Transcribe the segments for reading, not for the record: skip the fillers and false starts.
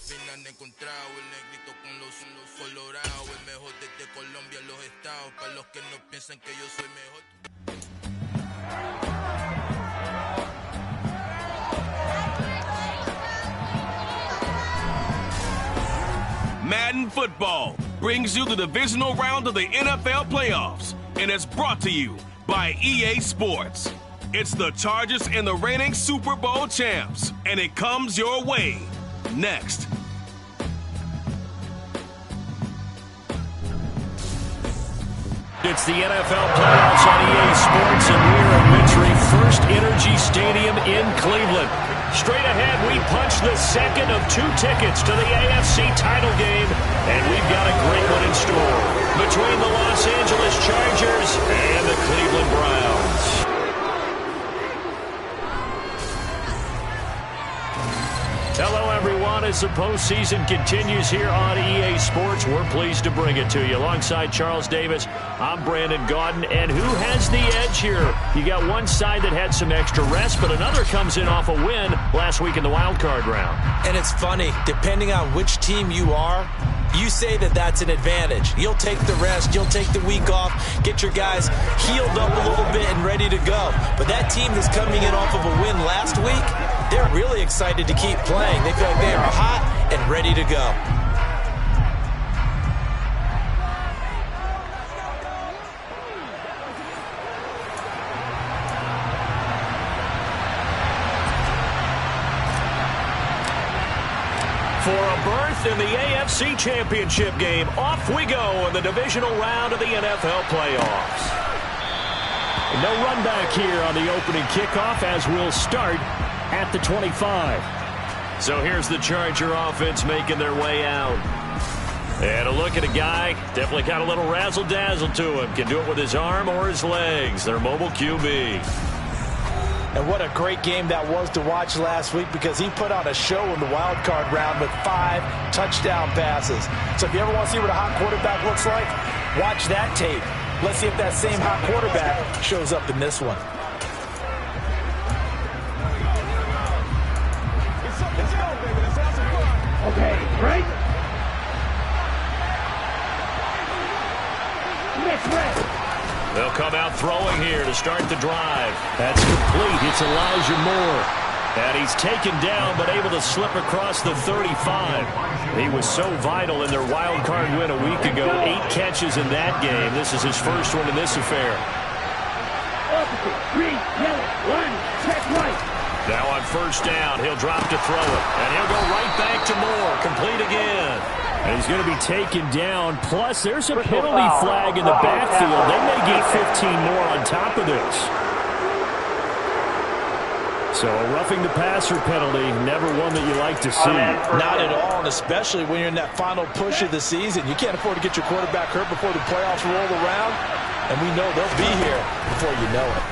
final encontrado, el negrito con los colorados, el mejor desde Colombia, los estados, para los que no piensan que yo soy mejor. Madden Football brings you the divisional round of the NFL playoffs, and it's brought to you by EA Sports. It's the Chargers and the reigning Super Bowl champs, and it comes your way next. It's the NFL playoffs on EA Sports, and we're at Wintry First Energy Stadium in Cleveland. Straight ahead, we punch the second of 2 tickets to the AFC title game, and we've got a great one in store between the Los Angeles Chargers and the Cleveland Browns. Hello, everyone. As the postseason continues here on EA Sports, we're pleased to bring it to you. Alongside Charles Davis, I'm Brandon Gaudin. And who has the edge here? You got one side that had some extra rest, but another comes in off a win last week in the wild card round. And it's funny, depending on which team you are, you say that that's an advantage. You'll take the rest, you'll take the week off, get your guys healed up a little bit and ready to go. But that team that's coming in off of a win last week, they're really excited to keep playing. They feel like they are hot and ready to go. For a berth in the AFC Championship game, off we go in the divisional round of the NFL playoffs. No run back here on the opening kickoff as we'll start at the 25. So here's the Charger offense making their way out. And a look at a guy, definitely got a little razzle-dazzle to him. Can do it with his arm or his legs. Their mobile QB. And what a great game that was to watch last week, because he put on a show in the wild card round with 5 touchdown passes. So if you ever want to see what a hot quarterback looks like, watch that tape. Let's see if that same hot quarterback shows up in this one. Okay, right? Let's They'll come out throwing here to start the drive. That's complete. It's Elijah Moore. And he's taken down, but able to slip across the 35. He was so vital in their wild card win a week ago. 8 catches in that game. This is his first one in this affair. Opposite, green, yellow, 1, check right. Now on first down, he'll drop to throw it. And he'll go right back to Moore. Complete again. And he's going to be taken down. Plus, there's a penalty flag in the backfield. They may get 15 more on top of this. So a roughing the passer penalty, never one that you like to see. Not at all, and especially when you're in that final push of the season. You can't afford to get your quarterback hurt before the playoffs roll around. And we know they'll be here before you know it.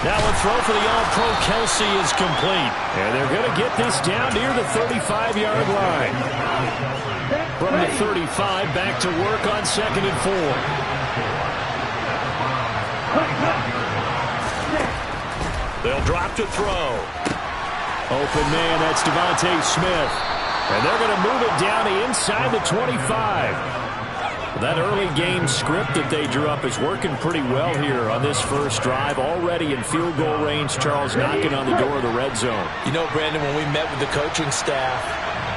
Now a throw for the All-Pro Kelsey is complete. And they're going to get this down near the 35-yard line. From the 35, back to work on 2nd and 4. They'll drop to throw. Open man, that's Devontae Smith. And they're going to move it down to inside the 25. That early game script that they drew up is working pretty well here on this first drive. Already in field goal range, Charles knocking on the door of the red zone. You know, Brandon, when we met with the coaching staff,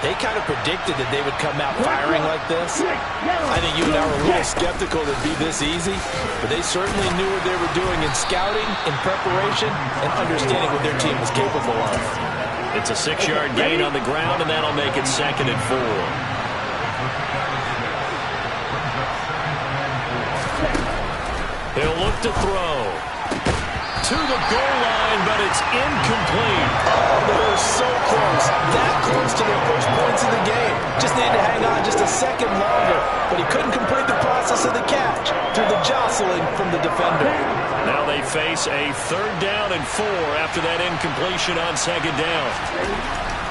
they kind of predicted that they would come out firing like this. I think you and I were a little skeptical that it'd be this easy, but they certainly knew what they were doing in scouting, in preparation, and understanding what their team was capable of. It's a 6-yard gain on the ground, and that'll make it 2nd and 4. He'll look to throw. To the goal line, but it's incomplete. Oh, they were so close. That close to their first points of the game. Just needed to hang on just a second longer, but he couldn't complete the process of the catch through the jostling from the defender. Now they face a 3rd down and 4 after that incompletion on 2nd down.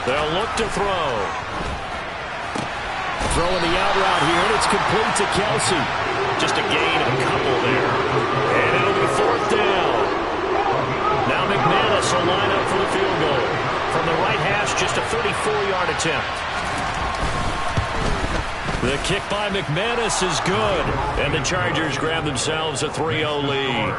They'll look to throw. Throwing the out route here, and it's complete to Kelsey. Just a gain of a couple there. And it'll be 4th down. Now McManus will line up for the field goal. from the right hash, just a 34-yard attempt. The kick by McManus is good, and the Chargers grab themselves a 3-0 lead.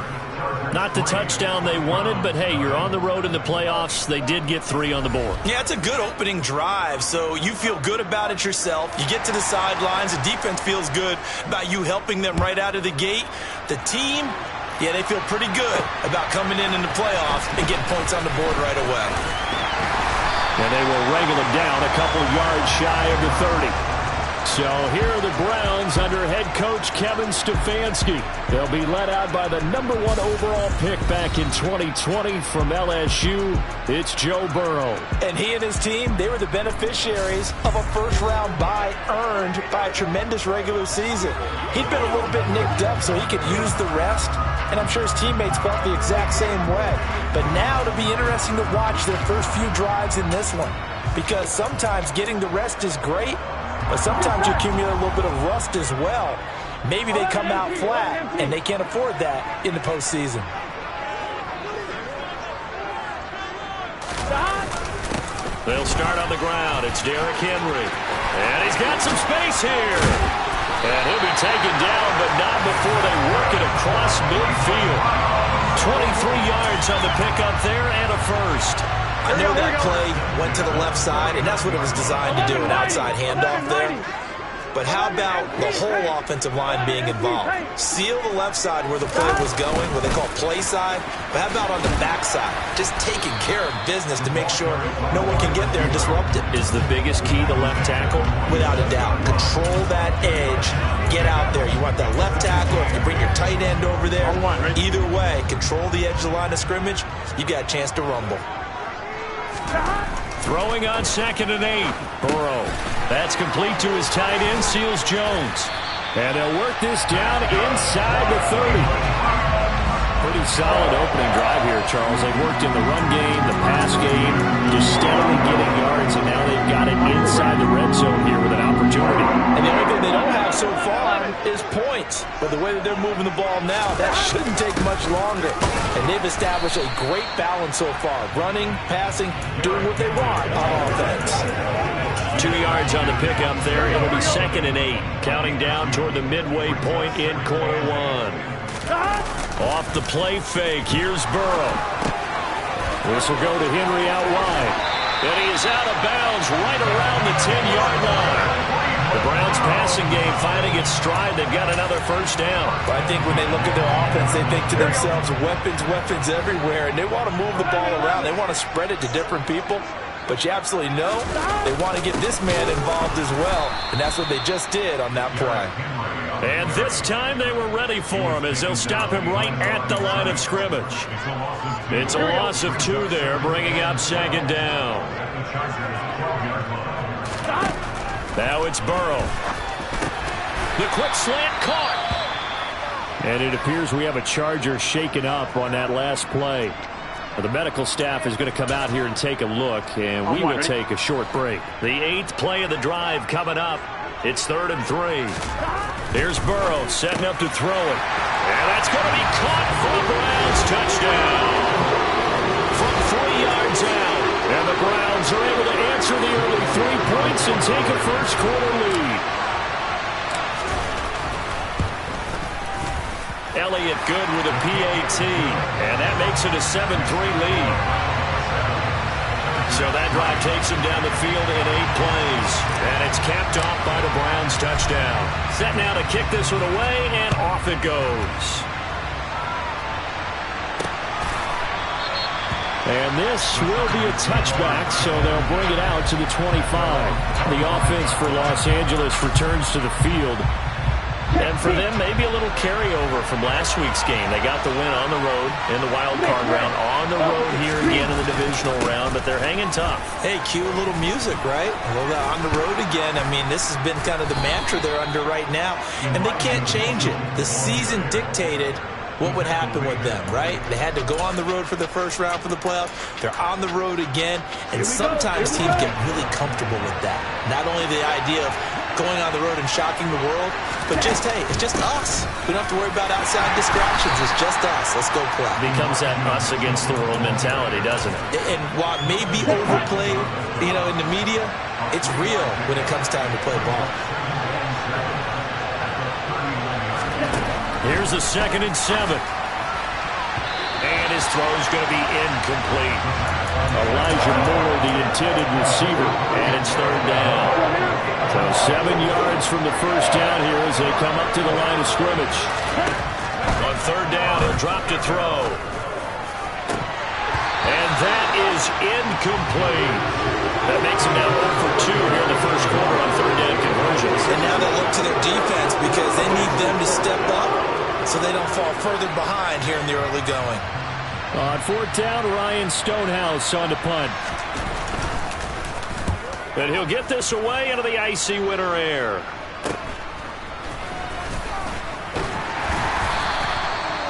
Not the touchdown they wanted, but hey, you're on the road in the playoffs. They did get 3 on the board. Yeah, it's a good opening drive, so you feel good about it yourself. You get to the sidelines. The defense feels good about you helping them right out of the gate. The team, yeah, they feel pretty good about coming in the playoffs and getting points on the board right away. And they will wrangle them down a couple yards shy of the 30. So here are the Browns under head coach Kevin Stefanski. They'll be led out by the #1 overall pick back in 2020 from LSU. It's Joe Burrow. And he and his team, they were the beneficiaries of a first-round bye earned by a tremendous regular season. He'd been a little bit nicked up so he could use the rest, and I'm sure his teammates felt the exact same way. But now it'll be interesting to watch their first few drives in this one, because sometimes getting the rest is great, but sometimes you accumulate a little bit of rust as well. Maybe they come out flat, and they can't afford that in the postseason. They'll start on the ground. It's Derrick Henry. And he's got some space here. And he'll be taken down, but not before they work it across midfield. 23 yards on the pickup there and a first. I know that play went to the left side, and that's what it was designed to do, an outside handoff there. But how about the whole offensive line being involved? Seal the left side where the play was going, what they call play side. But how about on the back side? Just taking care of business to make sure no one can get there and disrupt it. Is the biggest key the left tackle? Without a doubt. Control that edge. Get out there. You want that left tackle. If you bring your tight end over there, either way, control the edge of the line of scrimmage. You got a chance to rumble. Throwing on 2nd and 8. Burrow. That's complete to his tight end, Seals Jones. And they'll work this down inside the 30. Pretty solid opening drive here, Charles. They worked in the run game, the pass game, just steadily getting yards, and now they've got it inside the red zone here with an opportunity. And the only thing they don't have so far is points. But the way that they're moving the ball now, that shouldn't take much longer. And they've established a great balance so far. Running, passing, doing what they want on offense. 2 yards on the pickup there. It'll be 2nd and 8. Counting down toward the midway point in quarter one. Off the play fake. Here's Burrow. This will go to Henry out wide. And he is out of bounds right around the 10-yard line. The Browns passing game finding its stride. They've got another first down. But I think when they look at their offense, they think to themselves, weapons everywhere. And they want to move the ball around. They want to spread it to different people. But you absolutely know they want to get this man involved as well. And that's what they just did on that play. And this time they were ready for him as they'll stop him right at the line of scrimmage. It's a loss of 2 there, bringing up 2nd down. Now it's Burrow. The quick slant caught. And it appears we have a Charger shaken up on that last play. The medical staff is going to come out here and take a look, and we will take a short break. The 8th play of the drive coming up. It's 3rd and 3. Here's Burrow setting up to throw it. And that's going to be caught for the Browns. Touchdown. From 3 yards out. And the Browns are able to answer the early 3 points and take a first quarter lead. Elliott good with a PAT. And that makes it a 7-3 lead. So that drive takes him down the field in 8 plays. And it's capped off by the Browns touchdown. Set now to kick this one away, and off it goes. And this will be a touchback, so they'll bring it out to the 25. The offense for Los Angeles returns to the field. And for them, maybe a little carryover from last week's game. They got the win on the road in the wild card round, on the road here again in the divisional round, but they're hanging tough. Hey, cue a little music, right? Well, on the road again. I mean, this has been kind of the mantra they're under right now, and they can't change it. The season dictated what would happen with them, right? They had to go on the road for the first round for the playoffs. They're on the road again, and sometimes teams get really comfortable with that. Not only the idea of going on the road and shocking the world. But just, hey, it's just us. We don't have to worry about outside distractions. It's just us. Let's go play. Becomes that us against the world mentality, doesn't it? And while it may be overplayed, in the media, it's real when it comes time to play ball. Here's a 2nd and 7. And his throw is going to be incomplete. Elijah Moore, the intended receiver, and it's 3rd down. So 7 yards from the first down here as they come up to the line of scrimmage. On 3rd down, he'll drop to throw. And that is incomplete. That makes him now 0 for 2 here in the first quarter on 3rd down conversions. And now they look to their defense because they need them to step up so they don't fall further behind here in the early going. On 4th down, Ryan Stonehouse on to punt. And he'll get this away into the icy winter air.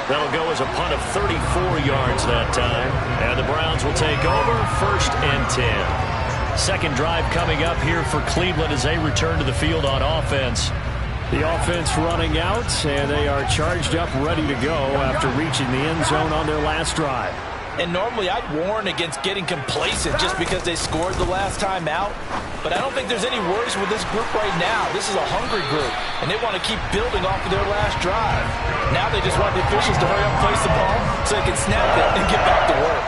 That'll go as a punt of 34 yards that time. And the Browns will take over 1st and 10. Second drive coming up here for Cleveland as they return to the field on offense. The offense running out, and they are charged up, ready to go after reaching the end zone on their last drive. And normally I'd warn against getting complacent just because they scored the last time out. But I don't think there's any worries with this group right now. This is a hungry group, and they want to keep building off of their last drive. Now they just want the officials to hurry up and place the ball so they can snap it and get back to work.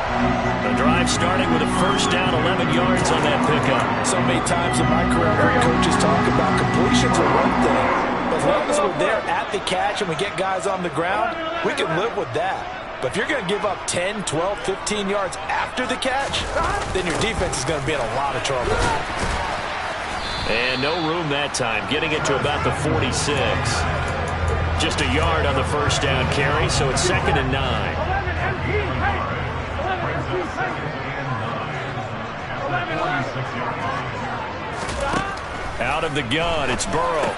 The drive starting with a 1st down, 11 yards on that pickup. So many times in my career, I've heard coaches talk about completions are one thing. As long as we're there at the catch and we get guys on the ground, we can live with that. But if you're going to give up 10, 12, 15 yards after the catch, then your defense is going to be in a lot of trouble. And no room that time, getting it to about the 46. Just a yard on the 1st down carry, so it's 2nd and 9. Out of the gun, it's Burrow.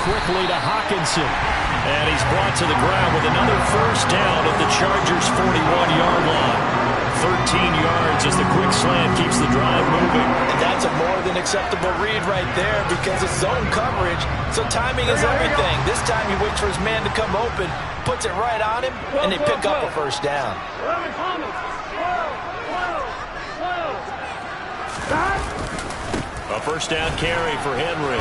Quickly to Hawkinson. And he's brought to the ground with another 1st down at the Chargers' 41-yard line. 13 yards as the quick slant keeps the drive moving. And that's a more than acceptable read right there because it's zone coverage, so timing is everything. This time he waits for his man to come open, puts it right on him, and they pick up a 1st down. A 1st down carry for Henry.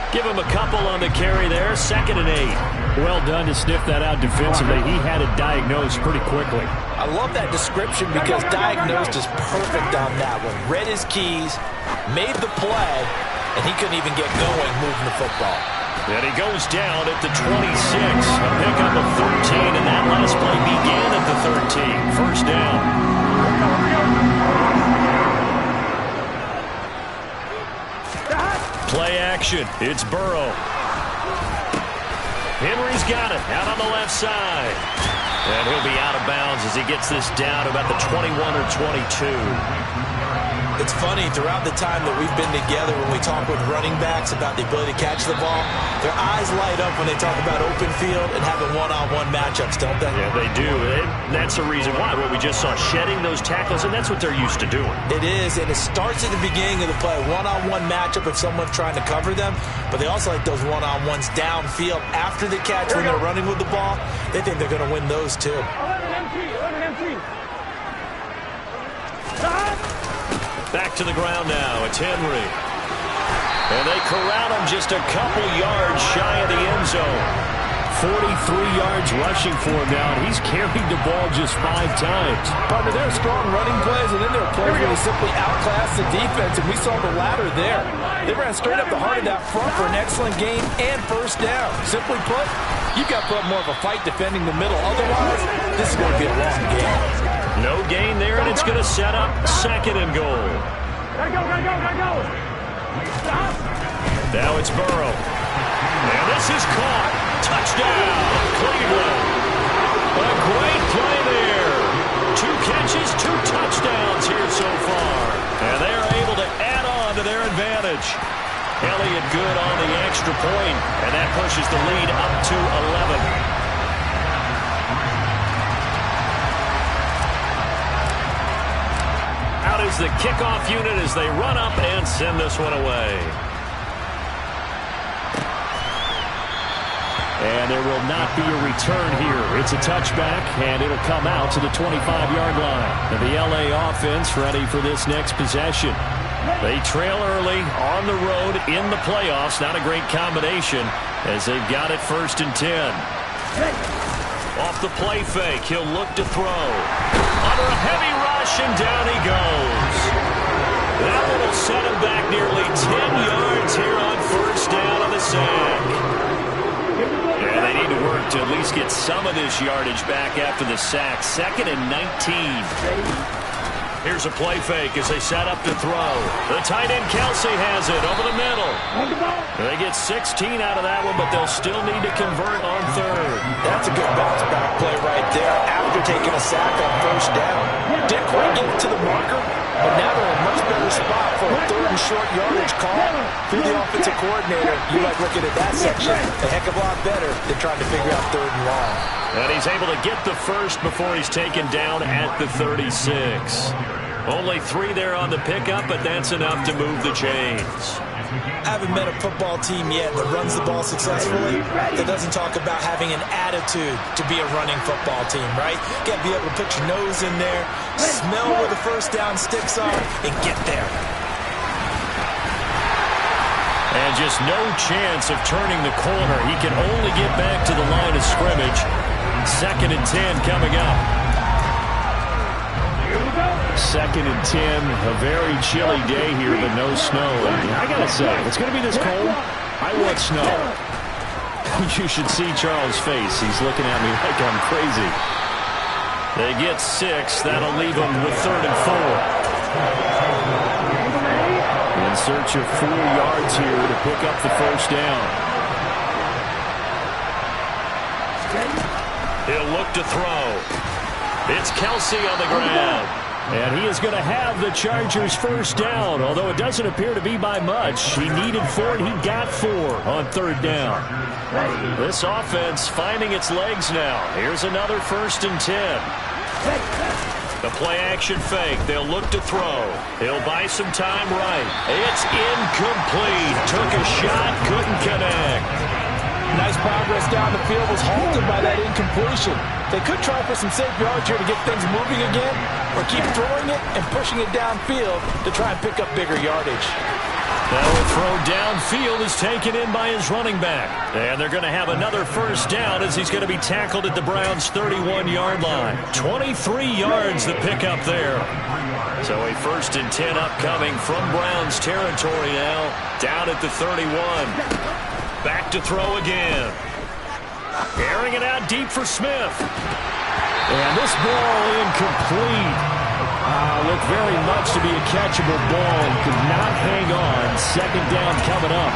Give him a couple on the carry there. 2nd and 8. Well done to sniff that out defensively. He had it diagnosed pretty quickly. I love that description because diagnosed is perfect on that one. Read his keys, made the play, and he couldn't even get going moving the football. And he goes down at the 26. A pickup of 13, and that last play began at the 13. 1st down. Play action. It's Burrow. Henry's got it out on the left side. And he'll be out of bounds as he gets this down about the 21 or 22. It's funny, throughout the time that we've been together, when we talk with running backs about the ability to catch the ball, their eyes light up when they talk about open field and having one-on-one matchups, don't they? Yeah, they do. And that's the reason why. What we just saw, shedding those tackles, and that's what they're used to doing. It is, and it starts at the beginning of the play. One-on-one matchup if someone's trying to cover them, but they also like those one-on-ones downfield after the catch when they're running with the ball. They think they're going to win those too. Back to the ground now. It's Henry. And they corral him just a couple yards shy of the end zone. 43 yards rushing for him now, and he's carried the ball just 5 times. Partner, there are strong running plays, and then there are plays where they simply outclass the defense, and we saw the latter there. They ran straight up the heart of that front for an excellent game and 1st down. Simply put, you've got to put up more of a fight defending the middle. Otherwise, this is going to be a long game. No gain there, and it's going to set up 2nd and goal. Gotta go. Now it's Burrow. And this is caught. Touchdown, Cleveland. A great play there. 2 catches, 2 touchdowns here so far. And they are able to add on to their advantage. Elliott good on the extra point, and that pushes the lead up to 11. goes the kickoff unit as they run up and send this one away. And there will not be a return here. It's a touchback, and it'll come out to the 25-yard line. And the LA offense ready for this next possession. They trail early on the road in the playoffs. Not a great combination as they've got it 1st and 10. Off the play fake, he'll look to throw. Under a heavy rush, and down he goes. That one will set him back nearly 10 yards here on 1st down on the sack. Yeah, they need to work to at least get some of this yardage back after the sack. 2nd and 19. Here's a play fake as they set up to throw. The tight end Kelsey has it over the middle. They get 16 out of that one, but they'll still need to convert on 3rd. That's a good bounce back play right there after taking a sack on 1st down. Didn't quite get it to the marker, but now they're in a much better spot for a 3rd and short yardage call. Through the offensive coordinator, you like looking at that section a heck of a lot better than trying to figure out 3rd and long. And he's able to get the first before he's taken down at the 36. Only 3 there on the pickup, but that's enough to move the chains. I haven't met a football team yet that runs the ball successfully that doesn't talk about having an attitude to be a running football team, right? You got to be able to put your nose in there, smell where the 1st down sticks are, and get there. And just no chance of turning the corner. He can only get back to the line of scrimmage. 2nd and 10 coming up. 2nd and 10, a very chilly day here, but no snow. And I gotta say, if it's gonna be this cold, I want snow. You should see Charles' face. He's looking at me like I'm crazy. They get 6. That'll leave them with 3rd and 4. In search of 4 yards here to pick up the 1st down. He'll look to throw. It's Kelsey on the ground. And he is going to have the Chargers' 1st down, although it doesn't appear to be by much. He needed 4, and he got 4 on 3rd down. This offense finding its legs now. Here's another 1st and 10. The play-action fake. They'll look to throw. He'll buy some time right. It's incomplete. Took a shot, couldn't connect. Nice progress down the field, was halted by that incompletion. They could try for some safe yards here to get things moving again, or keep throwing it and pushing it downfield to try and pick up bigger yardage. Now a throw downfield is taken in by his running back. And they're going to have another 1st down as he's going to be tackled at the Browns' 31-yard line. 23 yards the pickup there. So a 1st and 10 upcoming from Browns territory now, down at the 31. Back to throw again. Airing it out deep for Smith. And this ball incomplete. Looked very much to be a catchable ball. Could not hang on. 2nd down coming up.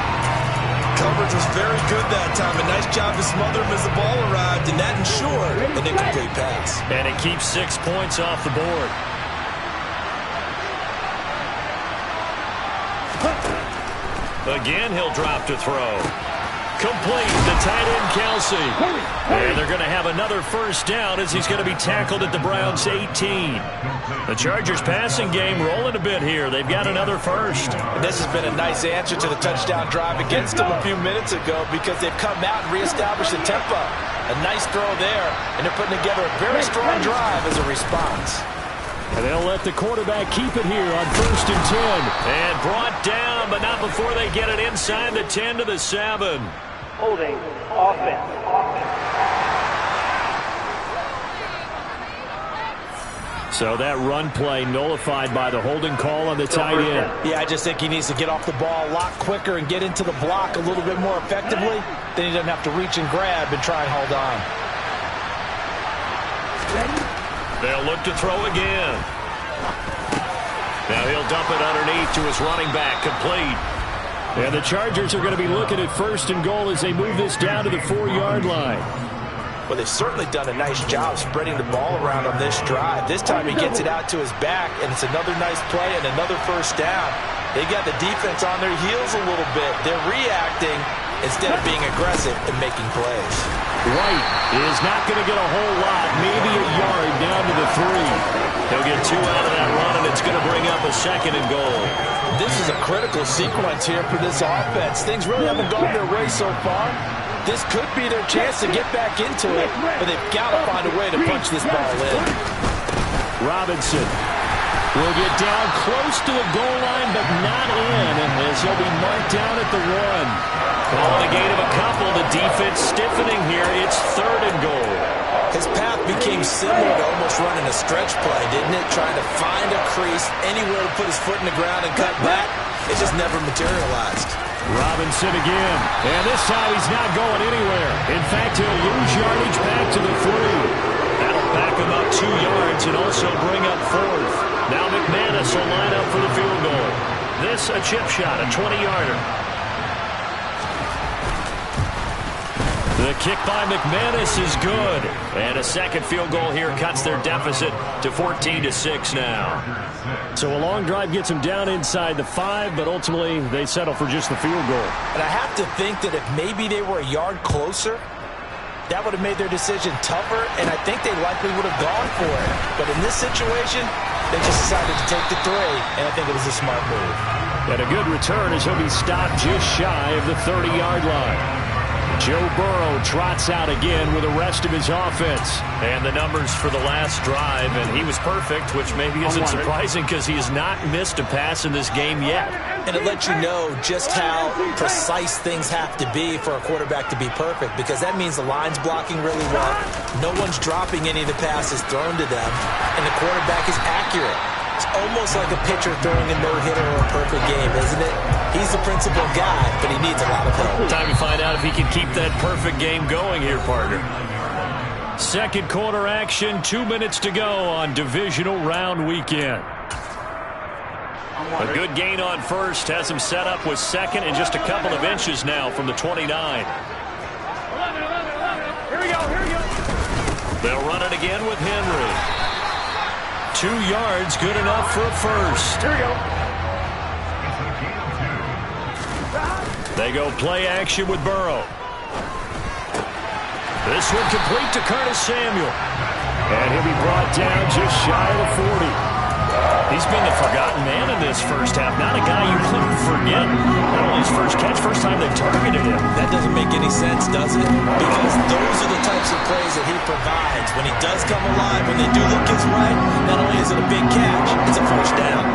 Coverage was very good that time. A nice job to smother him as the ball arrived, and that ensured an incomplete pass. And it keeps 6 points off the board. Again, he'll drop to throw. Complete, the tight end Kelsey. And they're going to have another 1st down as he's going to be tackled at the Browns' 18. The Chargers passing game rolling a bit here. They've got another 1st. And this has been a nice answer to the touchdown drive against them a few minutes ago because they've come out and reestablished the tempo. A nice throw there, and they're putting together a very strong drive as a response. And they'll let the quarterback keep it here on 1st and 10. And brought down, but not before they get it inside the 10 to the 7. Holding offense. So that run play nullified by the holding call on the tight end. Yeah, I just think he needs to get off the ball a lot quicker and get into the block a little bit more effectively. Then he doesn't have to reach and grab and try and hold on. They'll look to throw again. Now he'll dump it underneath to his running back, complete. And the Chargers are going to be looking at 1st and goal as they move this down to the 4-yard line. Well, they've certainly done a nice job spreading the ball around on this drive. This time he gets it out to his back, and it's another nice play and another 1st down. They got the defense on their heels a little bit. They're reacting instead of being aggressive and making plays. White is not going to get a whole lot, maybe a yard down to the 3. He'll get 2 out of that run, and it's going to bring up a 2nd and goal. This is a critical sequence here for this offense. Things really haven't gone their way so far. This could be their chance to get back into it, but they've got to find a way to punch this ball in. Robinson will get down close to the goal line, but not in, as he'll be marked down at the 1. Calling a gain of a couple. The defense stiffening here. It's 3rd and goal. His path became similar to almost running a stretch play, didn't it? Trying to find a crease, anywhere to put his foot in the ground and cut back. It just never materialized. Robinson again. And this time he's not going anywhere. In fact, he'll lose yardage back to the 3. That'll back him up 2 yards and also bring up 4th. Now McManus will line up for the field goal. This a chip shot, a 20-yarder. The kick by McManus is good. And a 2nd field goal here cuts their deficit to 14-6 now. So a long drive gets them down inside the 5, but ultimately they settle for just the field goal. And I have to think that if maybe they were a yard closer, that would have made their decision tougher, and I think they likely would have gone for it. But in this situation, they just decided to take the 3, and I think it was a smart move. And a good return as he'll be stopped just shy of the 30-yard line. Joe Burrow trots out again with the rest of his offense. And the numbers for the last drive, and he was perfect, which maybe isn't surprising because he has not missed a pass in this game yet. And it lets you know just how precise things have to be for a quarterback to be perfect, because that means the line's blocking really well. No one's dropping any of the passes thrown to them, and the quarterback is accurate. It's almost like a pitcher throwing a no-hitter or a perfect game, isn't it? He's the principal guy, but he needs a lot of help. Time to find out if he can keep that perfect game going here, partner. 2nd quarter action, 2 minutes to go on divisional round weekend. A good gain on 1st has him set up with 2nd and just a couple of inches now from the 29. Here we go. They'll run it again with Henry. 2 yards, good enough for a 1st. Here we go. They go play action with Burrow. This one complete to Curtis Samuel. And he'll be brought down just shy of the 40. He's been the forgotten man in this first half. Not a guy you couldn't forget. Not only his first catch, first time they targeted him. That doesn't make any sense, does it? Because those are the types of plays that he provides. When he does come alive, when they do look his way, not only is it a big catch, it's a 1st down.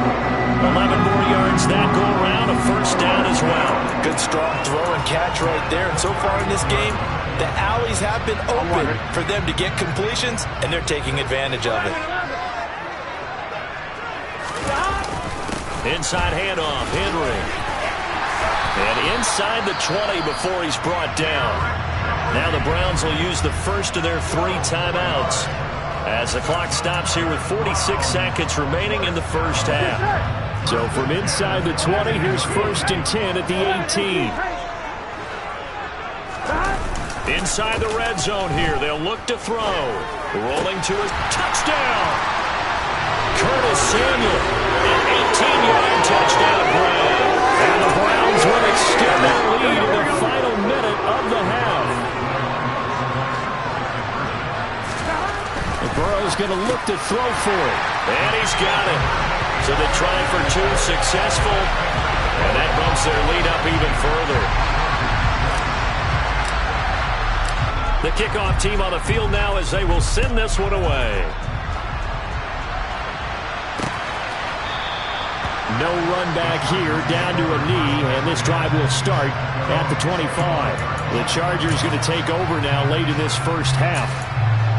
11 more yards that go around, a 1st down as well. Good strong throw and catch right there. And so far in this game, the alleys have been open for them to get completions, and they're taking advantage of it. Inside handoff, Henry. And inside the 20 before he's brought down. Now the Browns will use the first of their 3 timeouts as the clock stops here with 46 seconds remaining in the first half. So from inside the 20, here's 1st and 10 at the 18. Inside the red zone here, they'll look to throw. Rolling to his touchdown. Curtis Samuel, an 18-yard touchdown grab. And the Browns will extend their lead in the final minute of the half. And Burrow's going to look to throw for it. And he's got it. So they try for 2, successful. And that bumps their lead up even further. The kickoff team on the field now as they will send this one away. No run back here, down to a knee, and this drive will start at the 25. The Chargers going to take over now late in this first half.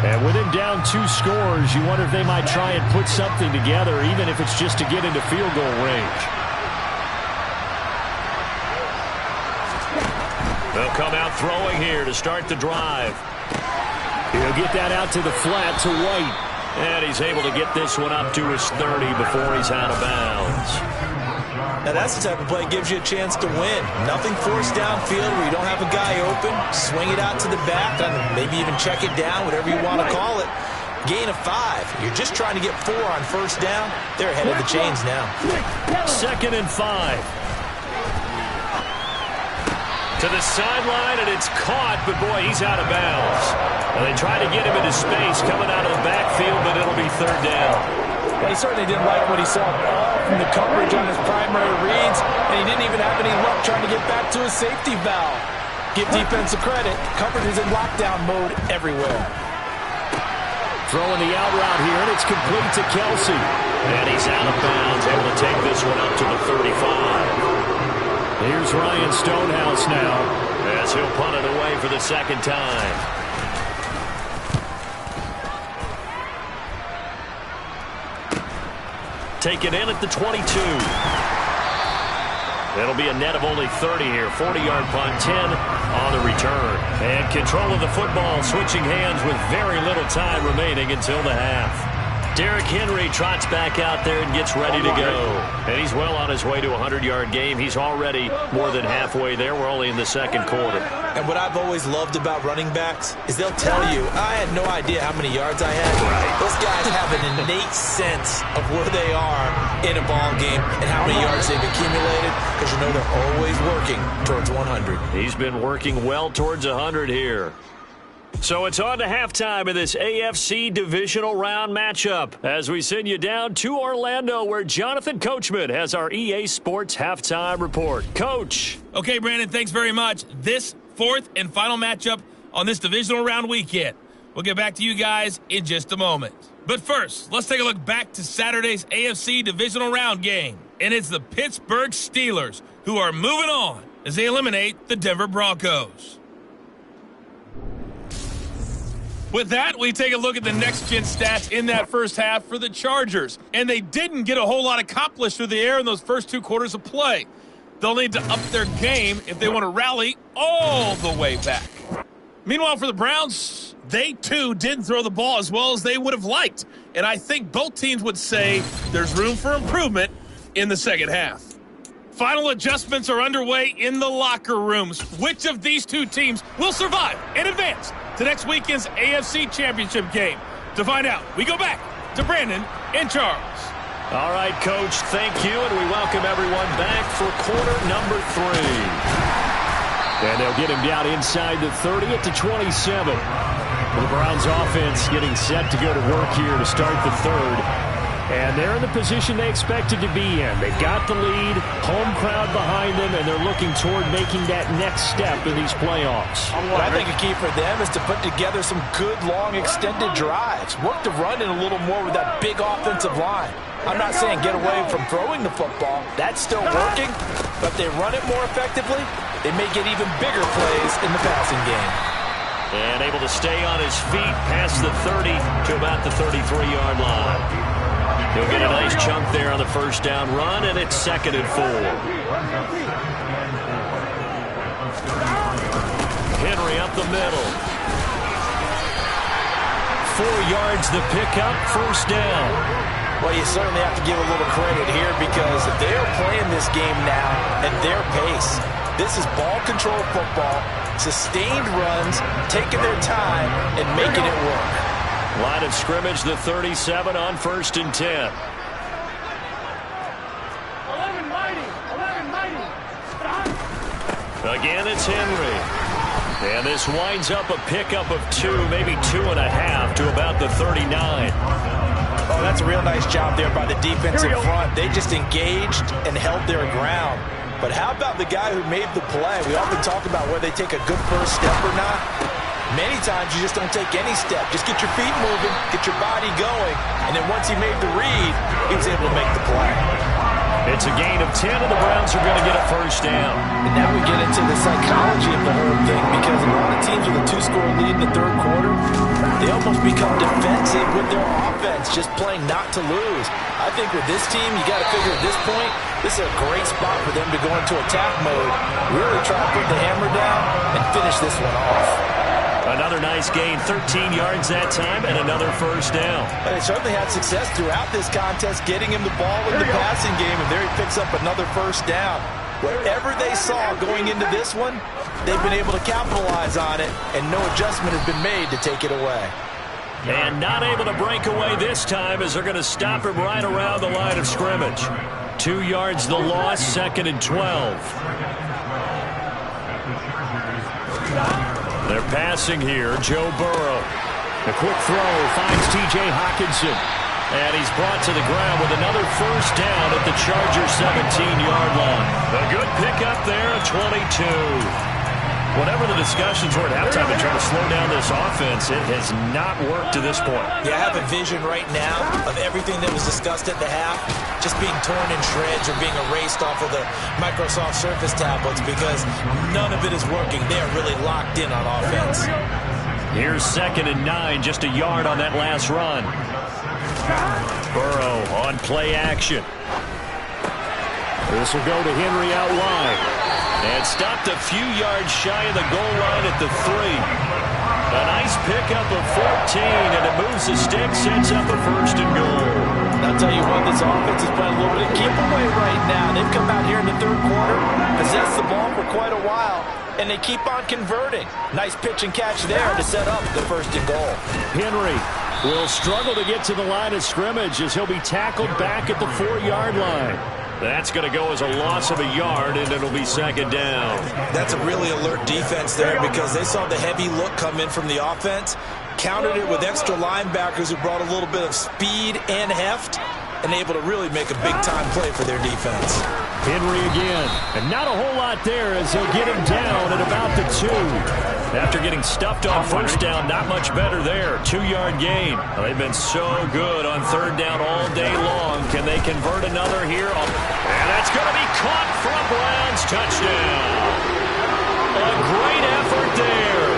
And with him down 2 scores, you wonder if they might try and put something together, even if it's just to get into field goal range. They'll come out throwing here to start the drive. He'll get that out to the flat to White. And he's able to get this one up to his 30 before he's out of bounds. Now that's the type of play that gives you a chance to win. Nothing forced downfield where you don't have a guy open. Swing it out to the back, maybe even check it down, whatever you want to call it. Gain of 5. You're just trying to get 4 on 1st down. They're ahead of the chains now. 2nd and 5. To the sideline, and it's caught, but boy, he's out of bounds. And they try to get him into space coming out of the backfield, but it'll be third down. Well, he certainly didn't like what he saw all from the coverage on his primary reads, and he didn't even have any luck trying to get back to his safety valve. Give defensive credit. Coverage is in lockdown mode everywhere. Throwing the out route here, and it's complete to Kelsey. And he's out of bounds, able to take this one up to the 35. Here's Ryan Stonehouse now, as he'll punt it away for the second time. Take it in at the 22. It'll be a net of only 30 here. 40-yard punt, 10 on the return. And control of the football, switching hands with very little time remaining until the half. Derrick Henry trots back out there and gets ready to go. And he's well on his way to a 100-yard game. He's already more than halfway there. We're only in the second quarter. And what I've always loved about running backs is they'll tell you, I had no idea how many yards I had. Those guys have an innate sense of where they are in a ball game and how many yards they've accumulated, because you know they're always working towards 100. He's been working well towards 100 here. So it's on to halftime of this AFC divisional round matchup as we send you down to Orlando, where Jonathan Coachman has our EA Sports halftime report. Coach. Okay, Brandon, thanks very much. This fourth and final matchup on this divisional round weekend. We'll get back to you guys in just a moment. But first, let's take a look back to Saturday's AFC divisional round game. And it's the Pittsburgh Steelers who are moving on as they eliminate the Denver Broncos. With that, we take a look at the next-gen stats in that first half for the Chargers. And they didn't get a whole lot accomplished through the air in those first two quarters of play. They'll need to up their game if they want to rally all the way back. Meanwhile, for the Browns, they too didn't throw the ball as well as they would have liked. And I think both teams would say there's room for improvement in the second half. Final adjustments are underway in the locker rooms. Which of these two teams will survive and advance to next weekend's AFC Championship game? To find out, we go back to Brandon and Charles. All right, Coach, thank you, and we welcome everyone back for quarter number 3. And they'll get him down inside the 30 at the 27. The Browns offense getting set to go to work here to start the third. And they're in the position they expected to be in. They've got the lead, home crowd behind them, and they're looking toward making that next step in these playoffs. But I think a key for them is to put together some good, long, extended drives. Work the run in a little more with that big offensive line. I'm not saying get away from throwing the football. That's still working. But if they run it more effectively, they may get even bigger plays in the passing game. And able to stay on his feet past the 30 to about the 33-yard line. He'll get a nice chunk there on the first down run, and it's 2nd and 4. Henry up the middle. 4 yards the pickup, first down. Well, you certainly have to give a little credit here because they're playing this game now at their pace. This is ball control football, sustained runs, taking their time, and making it work. Line of scrimmage, the 37 on 1st and 10. 11 mighty. Again, it's Henry. And this winds up a pickup of 2, maybe 2.5 to about the 39. Oh, that's a real nice job there by the defensive front. They just engaged and held their ground. But how about the guy who made the play? We often talk about whether they take a good first step or not. Many times you just don't take any step. Just get your feet moving, get your body going, and then once he made the read, he was able to make the play. It's a gain of 10, and the Browns are going to get a first down. And now we get into the psychology of the whole thing, because a lot of teams with a 2-score lead in the third quarter, they almost become defensive with their offense, just playing not to lose. I think with this team, you got to figure at this point, this is a great spot for them to go into attack mode, really try to put the hammer down and finish this one off. Another nice gain, 13 yards that time, and another first down. And they certainly had success throughout this contest, getting him the ball in the passing game, and there he picks up another first down. Whatever they saw going into this one, they've been able to capitalize on it, and no adjustment has been made to take it away. And not able to break away this time as they're going to stop him right around the line of scrimmage. 2 yards the loss, 2nd and 12. They're passing here. Joe Burrow. A quick throw finds T.J. Hockenson. And he's brought to the ground with another first down at the Chargers' 17-yard line. A good pickup there at 22. Whatever the discussions were at halftime in trying to slow down this offense, it has not worked to this point. Yeah, I have a vision right now of everything that was discussed at the half just being torn in shreds or being erased off of the Microsoft Surface tablets because none of it is working. They are really locked in on offense. Here's 2nd and 9, just a yard on that last run. Burrow on play action. This will go to Henry out wide. And stopped a few yards shy of the goal line at the 3. A nice pickup of 14, and it moves the stick, sets up a 1st and goal. I'll tell you what, this offense is playing a little bit of keep away right now. They've come out here in the 3rd quarter, possessed the ball for quite a while, and they keep on converting. Nice pitch and catch there to set up the 1st and goal. Henry will struggle to get to the line of scrimmage as he'll be tackled back at the 4-yard line. That's going to go as a loss of a yard, and it'll be 2nd down. That's a really alert defense there because they saw the heavy look come in from the offense, countered it with extra linebackers who brought a little bit of speed and heft, and able to really make a big-time play for their defense. Henry again, and not a whole lot there as they'll get him down at about the 2. After getting stuffed on 1st down, not much better there. 2-yard gain. Well, they've been so good on 3rd down all day long. Can they convert another here? And that's going to be caught for a Browns touchdown. A great effort there.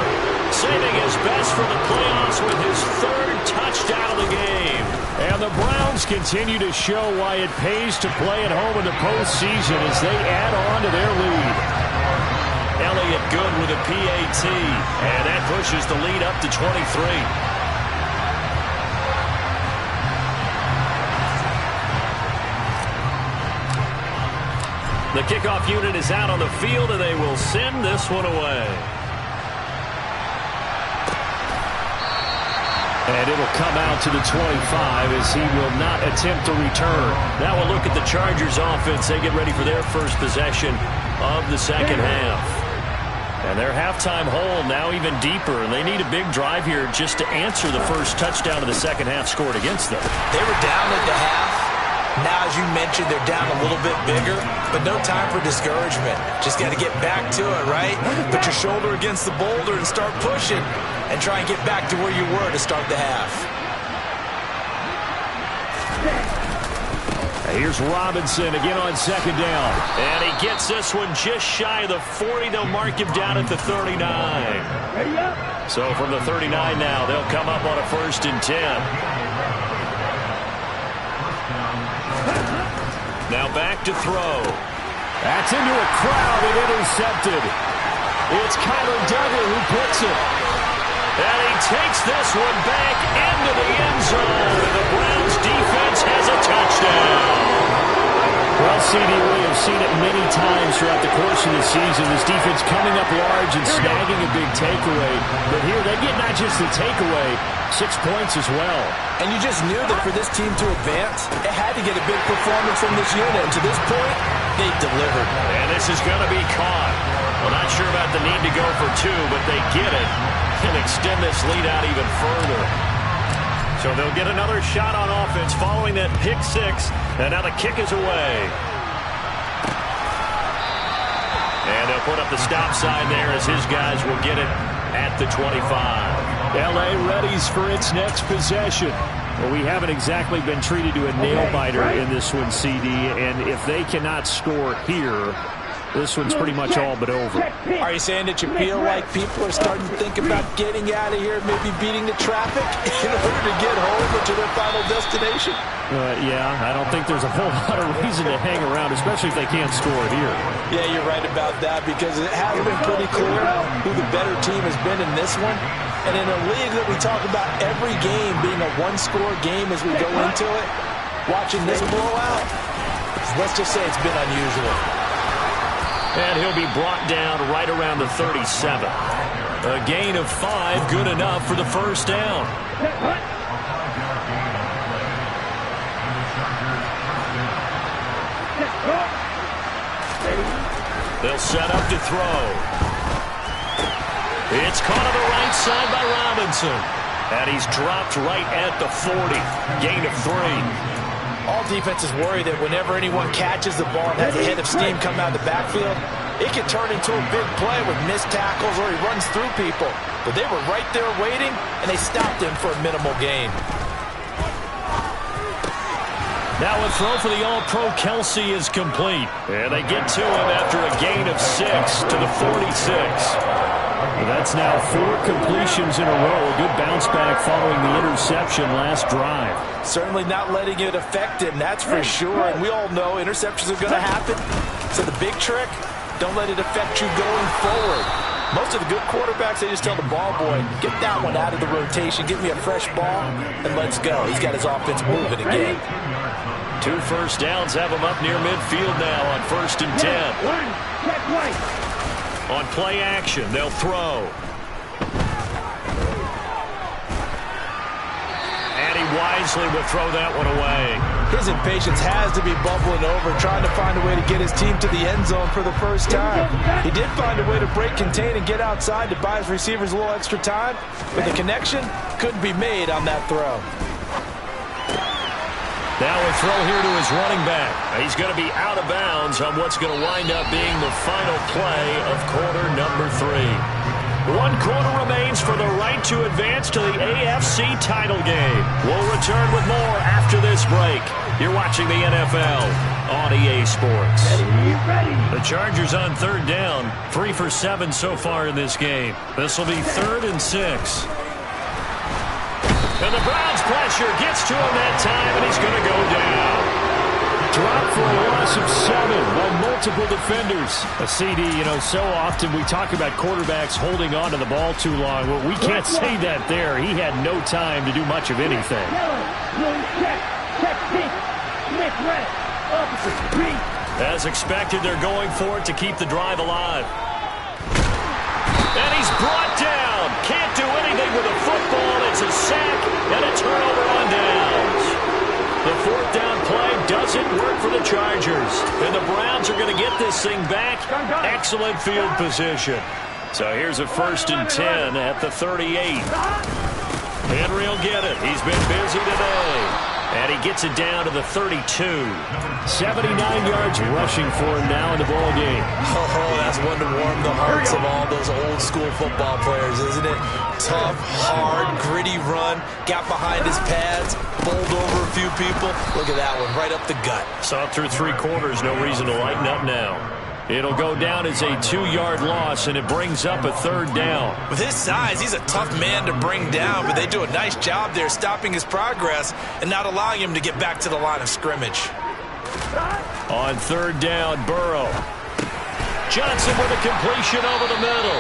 Saving his best for the playoffs with his 3rd touchdown of the game. And the Browns continue to show why it pays to play at home in the postseason as they add on to their lead. Elliott good with a PAT, and that pushes the lead up to 23. The kickoff unit is out on the field, and they will send this one away. And it'll come out to the 25 as he will not attempt to return. Now we'll look at the Chargers offense. They get ready for their first possession of the 2nd half. And their halftime hole now even deeper, and they need a big drive here just to answer the first touchdown of the 2nd half scored against them. They were down at the half. Now, as you mentioned, they're down a little bit bigger, but no time for discouragement. Just got to get back to it, right? Put your shoulder against the boulder and start pushing and try and get back to where you were to start the half. Here's Robinson again on 2nd down. And he gets this one just shy of the 40. They'll mark him down at the 39. So from the 39 now, they'll come up on a 1st and 10. Now back to throw. That's into a crowd and intercepted. It's Kyler Duggar who puts it. And he takes this one back into the end zone. And the Browns defense has a touchdown. Well, CD, we have seen it many times throughout the course of the season. This defense coming up large and snagging a big takeaway. But here they get not just the takeaway, 6 points as well. And you just knew that for this team to advance, it had to get a big performance from this unit. And to this point, they've delivered. And this is going to be caught. Well, not sure about the need to go for 2, but they get it and extend this lead out even further. So they'll get another shot on offense following that pick 6, and now the kick is away. And they'll put up the stop sign there as his guys will get it at the 25. L.A. readies for its next possession. Well, we haven't exactly been treated to a nail-biter in this one, CD, and if they cannot score here, this one's pretty much all but over. Are you saying that you feel like people are starting to think about getting out of here, maybe beating the traffic in order to get home or to their final destination? Yeah, I don't think there's a whole lot of reason to hang around, especially if they can't score here. Yeah, you're right about that because it has been pretty clear who the better team has been in this one. And in a league that we talk about every game being a one-score game as we go into it, watching this blowout, let's just say it's been unusual. And he'll be brought down right around the 37. A gain of 5, good enough for the first down. They'll set up to throw. It's caught on the right side by Robinson. And he's dropped right at the 40. Gain of 3. All defenses worry that whenever anyone catches the ball and has a head of steam come out of the backfield, it can turn into a big play with missed tackles or he runs through people. But they were right there waiting, and they stopped him for a minimal gain. Now a throw for the All-Pro Kelsey is complete. And they get to him after a gain of 6 to the 46. That's now 4 completions in a row. A good bounce back following the interception last drive. Certainly not letting it affect him, that's for sure. And we all know interceptions are going to happen. So the big trick, don't let it affect you going forward. Most of the good quarterbacks, they just tell the ball boy, get that one out of the rotation, give me a fresh ball, and let's go. He's got his offense moving again. 2 first downs have him up near midfield now on 1st and 10. Check right. On play action, they'll throw. And he wisely will throw that one away. His impatience has to be bubbling over, trying to find a way to get his team to the end zone for the first time. He did find a way to break contain and get outside to buy his receivers a little extra time, but the connection couldn't be made on that throw. Now a throw here to his running back. He's going to be out of bounds on what's going to wind up being the final play of quarter number 3. 1 quarter remains for the right to advance to the AFC title game. We'll return with more after this break. You're watching the NFL on EA Sports. The Chargers on 3rd down. 3 for 7 so far in this game. This will be 3rd and 6. And the Browns' pressure gets to him that time, and he's going to go down. Dropped for a loss of 7 by multiple defenders. A CD, so often we talk about quarterbacks holding on to the ball too long. Well, we can't say that there. He had no time to do much of anything. As expected, they're going for it to keep the drive alive. And he's brought down. Can't do anything with a football. It's a sack and a turnover on downs. The 4th down play doesn't work for the Chargers. And the Browns are going to get this thing back. Excellent field position. So here's a 1st and 10 at the 38. Henry will get it. He's been busy today. And he gets it down to the 32. 79 yards rushing for him now in the ball game. Oh, that's one to warm the hearts of all those old school football players, isn't it? Tough, hard, gritty run. Got behind his pads, bowled over a few people. Look at that one, right up the gut. Saw through 3 quarters, no reason to lighten up now. It'll go down as a 2-yard loss, and it brings up a 3rd down. With his size, he's a tough man to bring down, but they do a nice job there stopping his progress and not allowing him to get back to the line of scrimmage. On 3rd down, Burrow. Johnson with a completion over the middle.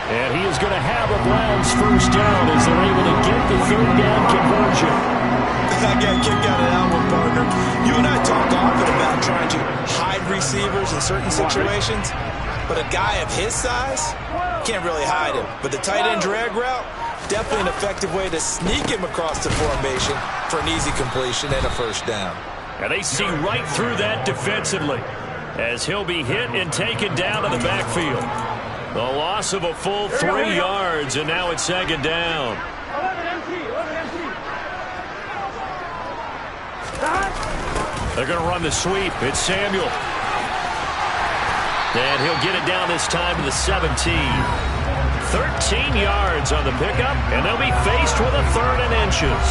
And he is going to have a Browns 1st down as they're able to get the 3rd down conversion. I got a kick out of that one, partner. You and I talk often about trying to hide receivers in certain situations, but a guy of his size can't really hide him. But the tight end drag route, definitely an effective way to sneak him across the formation for an easy completion and a 1st down. And they see right through that defensively as he'll be hit and taken down to the backfield. The loss of a full 3 yards, and now it's 2nd down. They're going to run the sweep. It's Samuel. And he'll get it down this time to the 17. 13 yards on the pickup, and they'll be faced with a 3rd and inches.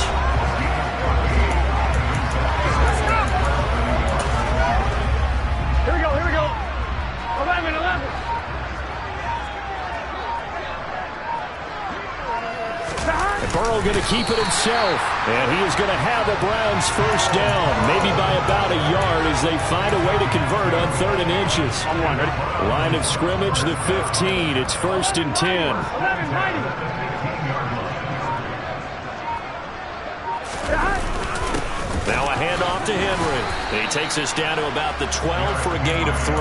Here we go. 11. And Burrow going to keep it himself. And he is going to have a Browns 1st down, maybe by about a yard as they find a way to convert on 3rd and inches. Line of scrimmage, the 15. It's 1st and 10. Now a handoff to Henry. He takes us down to about the 12 for a gain of 3.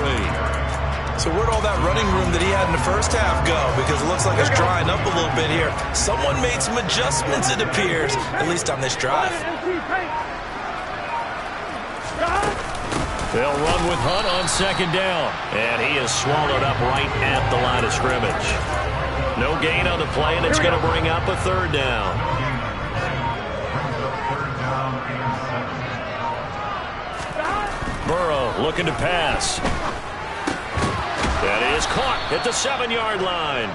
So where'd all that running room that he had in the first half go? Because it looks like it's drying up a little bit here. Someone made some adjustments, it appears, at least on this drive. They'll run with Hunt on 2nd down. And he is swallowed up right at the line of scrimmage. No gain on the play, and it's going to bring up a third down. Burrow looking to pass. That is caught at the 7-yard line.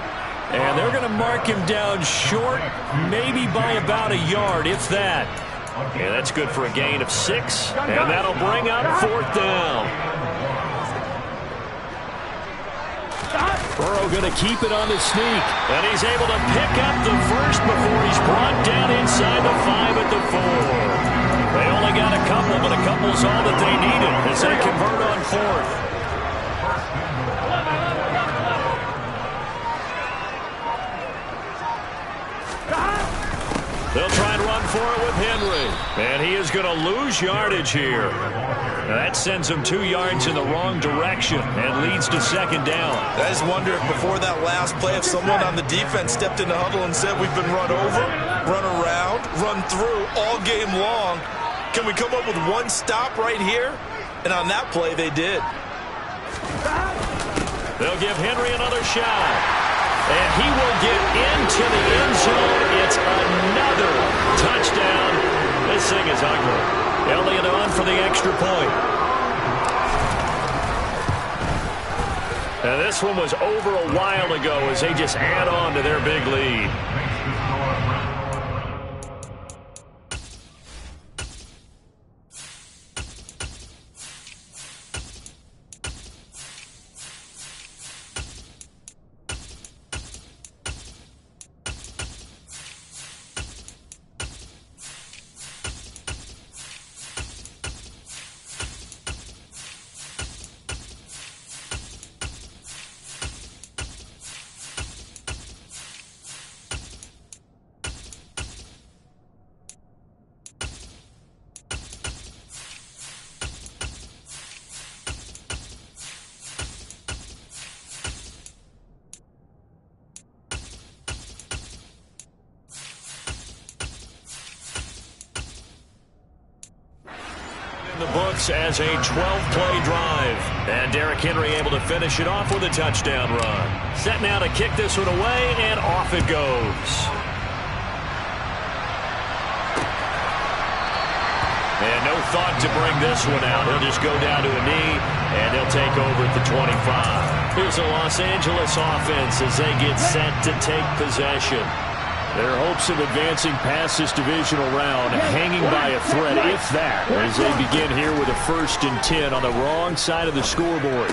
And they're going to mark him down short, maybe by about a yard, if that. And that's good for a gain of 6. And that'll bring up 4th down. Burrow going to keep it on the sneak. And he's able to pick up the first before he's brought down inside the 5 at the 4. They only got a couple, but a couple's all that they needed as they convert on 4th. They'll try and run for it with Henry. And he is going to lose yardage here. Now that sends him 2 yards in the wrong direction and leads to 2nd down. I just wonder if before that last play, if someone on the defense stepped in the huddle and said, we've been run over, run around, run through all game long. Can we come up with one stop right here? And on that play, they did. They'll give Henry another shot. And he will get into the end zone. It's another touchdown. This thing is ugly. Elliott on for the extra point. And this one was over a while ago as they just add on to their big lead. The books as a 12-play drive. And Derrick Henry able to finish it off with a touchdown run. Set now to kick this one away, and off it goes. And no thought to bring this one out. He'll just go down to a knee, and he'll take over at the 25. Here's the Los Angeles offense as they get set to take possession. Their hopes of advancing past this divisional round hanging by a thread, if that, as they begin here with a 1st and 10 on the wrong side of the scoreboard.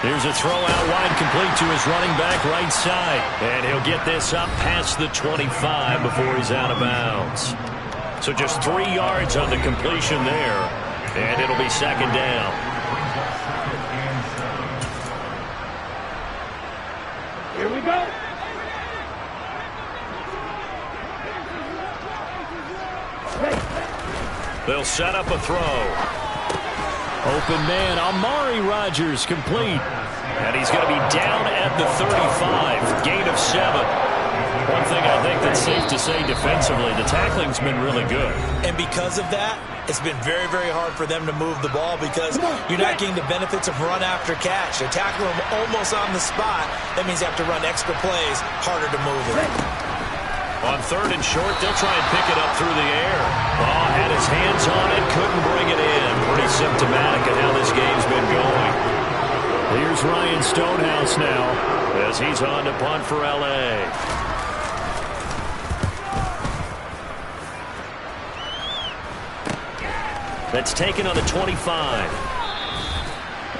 Here's a throw out wide, complete to his running back right side. And he'll get this up past the 25 before he's out of bounds. So just 3 yards on the completion there, and it'll be 2nd down. Here we go. They'll set up a throw. Open man, Amari Rodgers complete. And he's going to be down at the 35, gain of 7. One thing I think that's safe to say defensively, the tackling's been really good. And because of that, it's been very, very hard for them to move the ball because you're not getting the benefits of run after catch. They tackle them almost on the spot. That means you have to run extra plays, harder to move it. On 3rd and short, they'll try and pick it up through the air. Oh, had his hands on it, couldn't bring it in. Pretty symptomatic of how this game's been going. Here's Ryan Stonehouse now as he's on to punt for L.A. That's taken on the 25.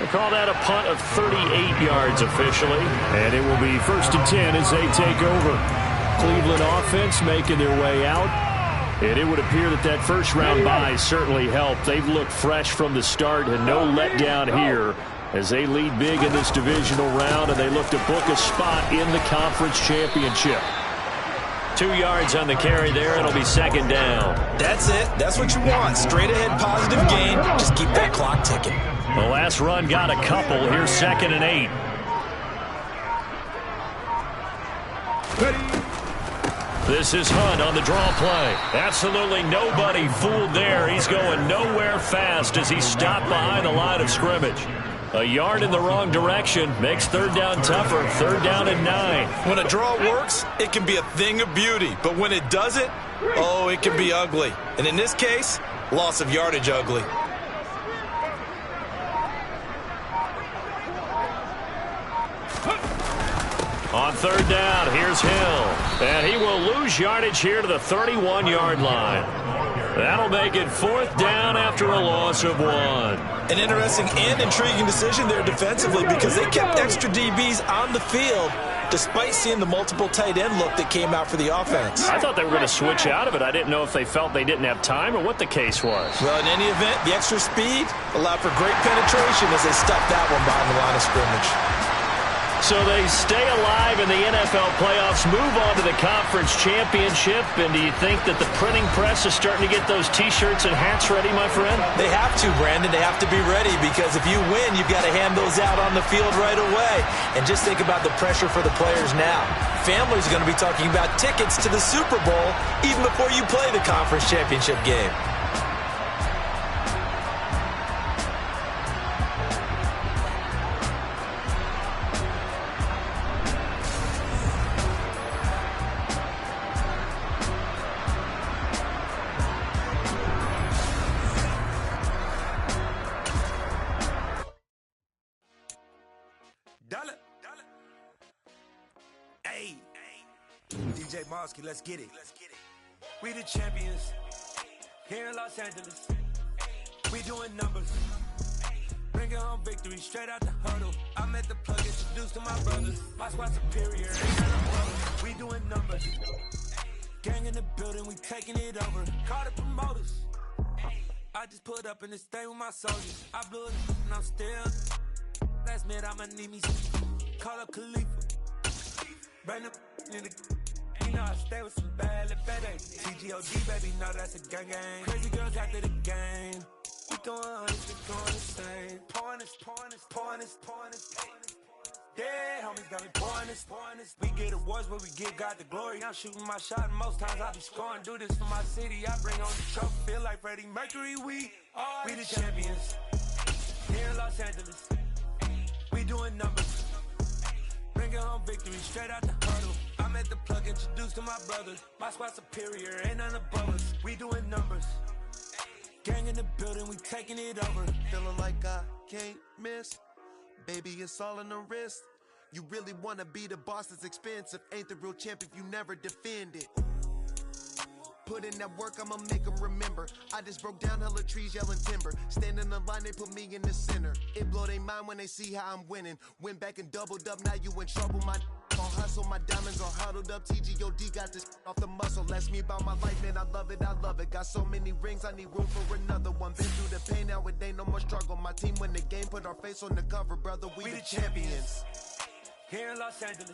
They call that a punt of 38 yards officially. And it will be 1st and 10 as they take over. Cleveland offense making their way out. And it would appear that that first-round bye certainly helped. They've looked fresh from the start and no letdown here as they lead big in this divisional round, and they look to book a spot in the conference championship. 2 yards on the carry there. It'll be 2nd down. That's it. That's what you want. Straight ahead positive gain. Just keep that clock ticking. The last run got a couple. Here's 2nd and 8. This is Hunt on the draw play. Absolutely nobody fooled there. He's going nowhere fast as he stopped behind the line of scrimmage. A yard in the wrong direction makes third down tougher. 3rd down and 9. When a draw works, it can be a thing of beauty. But when it doesn't, oh, it can be ugly. And in this case, loss of yardage ugly. On 3rd down, here's Hill. And he will lose yardage here to the 31-yard line. That'll make it 4th down after a loss of 1. An interesting and intriguing decision there defensively because they kept extra DBs on the field despite seeing the multiple tight end look that came out for the offense. I thought they were going to switch out of it. I didn't know if they felt they didn't have time or what the case was. Well, in any event, the extra speed allowed for great penetration as they stuffed that one behind the line of scrimmage. So they stay alive in the NFL playoffs, move on to the conference championship. And do you think that the printing press is starting to get those T-shirts and hats ready, my friend? They have to, Brandon. They have to be ready because if you win, you've got to hand those out on the field right away. And just think about the pressure for the players now. Families are going to be talking about tickets to the Super Bowl even before you play the conference championship game. DJ Mosky, let's get it. We the champions here in Los Angeles. We doing numbers. Bringing home victory straight out the huddle. I met the plug, introduced to my brothers. My squad superior, ain't got no brothers. We doing numbers. Gang in the building, we taking it over. Call the promoters. I just put up in this thing with my soldiers. I blew it and I'm still. Last minute I'ma need me some. Call up Khalifa. Bring the in the. You know I stay with some bad little baby. TGOD, baby, know that's a gang gang. Crazy girls after the game. We going honest, we going insane. Pouring this. Yeah, homies got me pouring this. We get awards, but we give God the glory. I'm shooting my shot, and most times I be scoring. Do this for my city, I bring on the trophy. Feel like Freddie Mercury, we the champions. Here in Los Angeles, we doing numbers. Bringing home victory straight out the huddle. I met the plug, introduced to my brothers. My squad superior, ain't none above us. We doing numbers. Gang in the building, we taking it over. Feeling like I can't miss. Baby, it's all in the wrist. You really wanna be the boss, it's expensive. Ain't the real champ if you never defend it. Put in that work, I'ma make them remember. I just broke down hella trees, yelling timber. Stand in the line, they put me in the center. It blow their mind when they see how I'm winning. Went back and doubled up, now you in trouble. My on hustle, my diamonds are huddled up. TGOD got this off the muscle. That's me about my life, man, I love it. Got so many rings, I need room for another one. Been through the pain, now it ain't no more struggle. My team win the game, put our face on the cover, brother. We the champions. Here in Los Angeles.